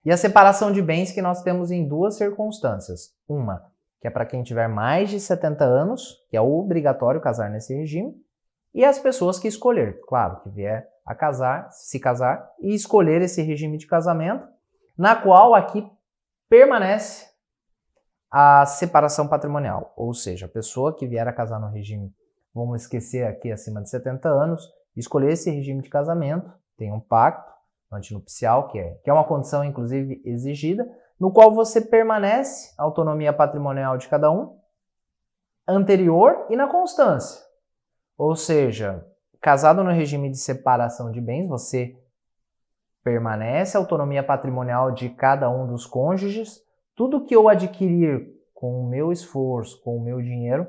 E a separação de bens que nós temos em duas circunstâncias. Uma, que é para quem tiver mais de 70 anos, que é obrigatório casar nesse regime, e as pessoas que escolher, claro, que vier a casar, se casar, e escolher esse regime de casamento, na qual aqui permanece a separação patrimonial, ou seja, a pessoa que vier a casar no regime, vamos esquecer aqui acima de 70 anos, escolher esse regime de casamento, tem um pacto antinupcial, que é uma condição inclusive exigida, no qual você permanece a autonomia patrimonial de cada um, anterior e na constância. Ou seja, casado no regime de separação de bens, você permanece a autonomia patrimonial de cada um dos cônjuges. Tudo que eu adquirir com o meu esforço, com o meu dinheiro,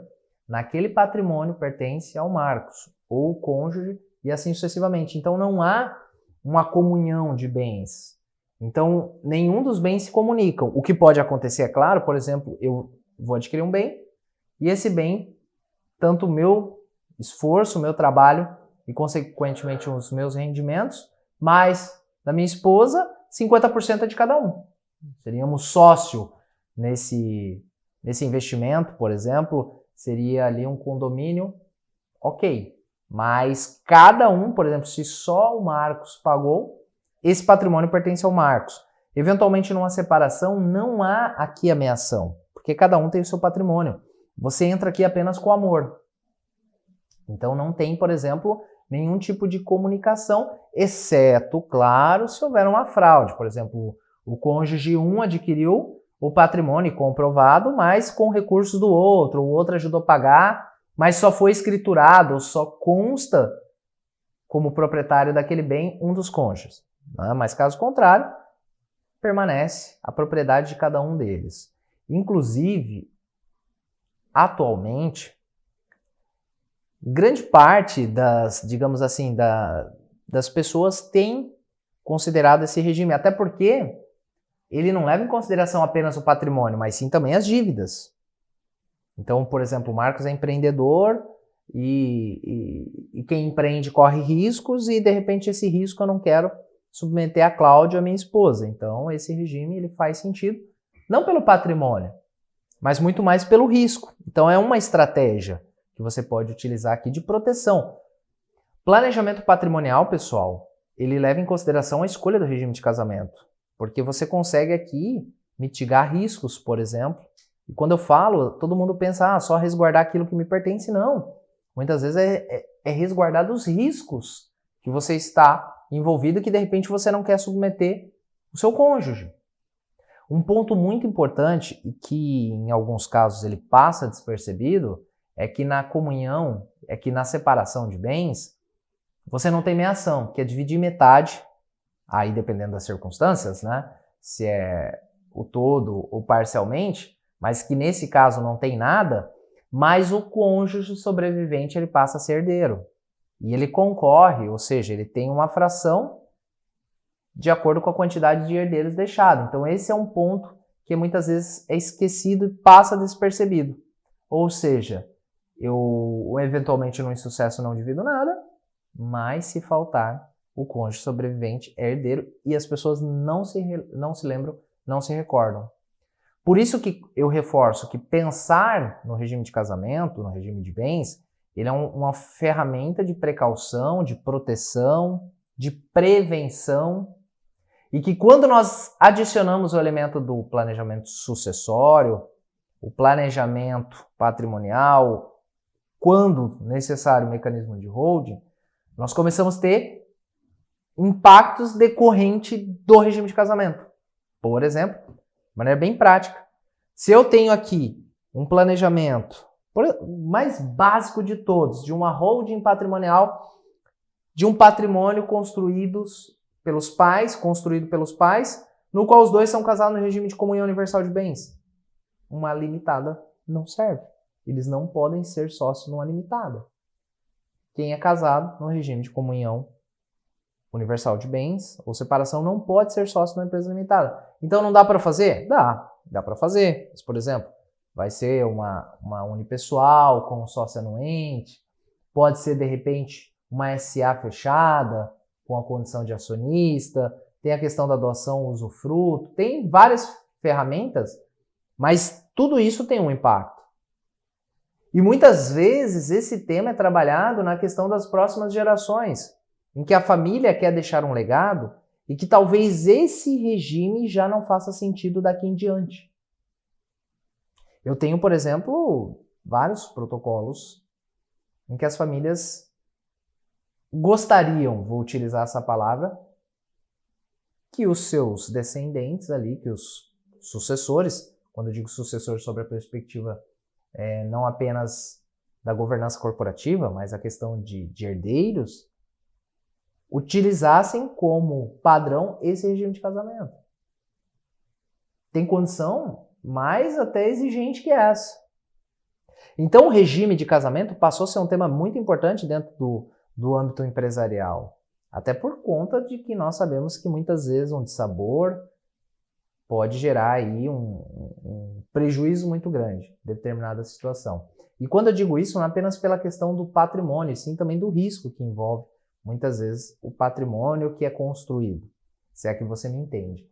naquele patrimônio pertence ao Marcos, ou o cônjuge, e assim sucessivamente. Então não há uma comunhão de bens. Então nenhum dos bens se comunicam. O que pode acontecer, é claro, por exemplo, eu vou adquirir um bem, e esse bem, tanto o meu esforço, o meu trabalho, e consequentemente os meus rendimentos, mais da minha esposa, 50% é de cada um. Seríamos sócio nesse investimento, por exemplo, seria ali um condomínio, ok. Mas cada um, por exemplo, se só o Marcos pagou, esse patrimônio pertence ao Marcos. Eventualmente, numa separação, não há aqui ameação, porque cada um tem o seu patrimônio. Você entra aqui apenas com amor. Então não tem, por exemplo, nenhum tipo de comunicação, exceto, claro, se houver uma fraude. Por exemplo, o cônjuge 1 adquiriu o patrimônio comprovado, mas com recursos do outro, o outro ajudou a pagar, mas só foi escriturado, só consta como proprietário daquele bem um dos cônjuges. Né? Mas caso contrário, permanece a propriedade de cada um deles. Inclusive, atualmente, grande parte das, digamos assim, das pessoas tem considerado esse regime, até porque ele não leva em consideração apenas o patrimônio, mas sim também as dívidas. Então, por exemplo, o Marcos é empreendedor e quem empreende corre riscos e, de repente, esse risco eu não quero submeter a Cláudia, a minha esposa. Então, esse regime ele faz sentido, não pelo patrimônio, mas muito mais pelo risco. Então, é uma estratégia que você pode utilizar aqui de proteção. Planejamento patrimonial, pessoal, ele leva em consideração a escolha do regime de casamento, porque você consegue aqui mitigar riscos, por exemplo. E quando eu falo, todo mundo pensa, só resguardar aquilo que me pertence. Não. Muitas vezes é resguardar dos riscos que você está envolvido e que de repente você não quer submeter o seu cônjuge. Um ponto muito importante e que em alguns casos ele passa despercebido é que na comunhão, é que na separação de bens, você não tem meação, que é dividir metade, aí dependendo das circunstâncias, né? Se é o todo ou parcialmente, mas que nesse caso não tem nada, mas o cônjuge sobrevivente ele passa a ser herdeiro. E ele concorre, ou seja, ele tem uma fração de acordo com a quantidade de herdeiros deixado. Então esse é um ponto que muitas vezes é esquecido e passa despercebido. Ou seja, eu eventualmente no insucesso não divido nada, mas se faltar, o cônjuge sobrevivente é herdeiro e as pessoas não se lembram, não se recordam. Por isso que eu reforço que pensar no regime de casamento, no regime de bens, ele é uma ferramenta de precaução, de proteção, de prevenção, e que quando nós adicionamos o elemento do planejamento sucessório, o planejamento patrimonial, quando necessário o mecanismo de holding, nós começamos a ter impactos decorrentes do regime de casamento. Por exemplo, de maneira bem prática, se eu tenho aqui um planejamento mais básico de todos, de uma holding patrimonial, de um patrimônio construído pelos pais, no qual os dois são casados no regime de comunhão universal de bens, uma limitada não serve. Eles não podem ser sócios numa limitada. Quem é casado no regime de comunhão universal de bens ou separação não pode ser sócio numa empresa limitada. Então não dá para fazer? Dá para fazer. Mas, por exemplo, vai ser uma unipessoal com sócio anuente, pode ser de repente uma SA fechada com a condição de acionista, tem a questão da doação, usufruto, tem várias ferramentas, mas tudo isso tem um impacto. E muitas vezes esse tema é trabalhado na questão das próximas gerações, em que a família quer deixar um legado e que talvez esse regime já não faça sentido daqui em diante. Eu tenho, por exemplo, vários protocolos em que as famílias gostariam, vou utilizar essa palavra, que os seus descendentes ali, que os sucessores, quando eu digo sucessor sobre a perspectiva não apenas da governança corporativa, mas a questão de herdeiros, utilizassem como padrão esse regime de casamento. Tem condição mais até exigente que essa. Então o regime de casamento passou a ser um tema muito importante dentro do âmbito empresarial. Até por conta de que nós sabemos que muitas vezes um dissabor pode gerar aí um prejuízo muito grande em determinada situação. E quando eu digo isso, não é apenas pela questão do patrimônio, sim também do risco que envolve muitas vezes o patrimônio que é construído, se é que você me entende.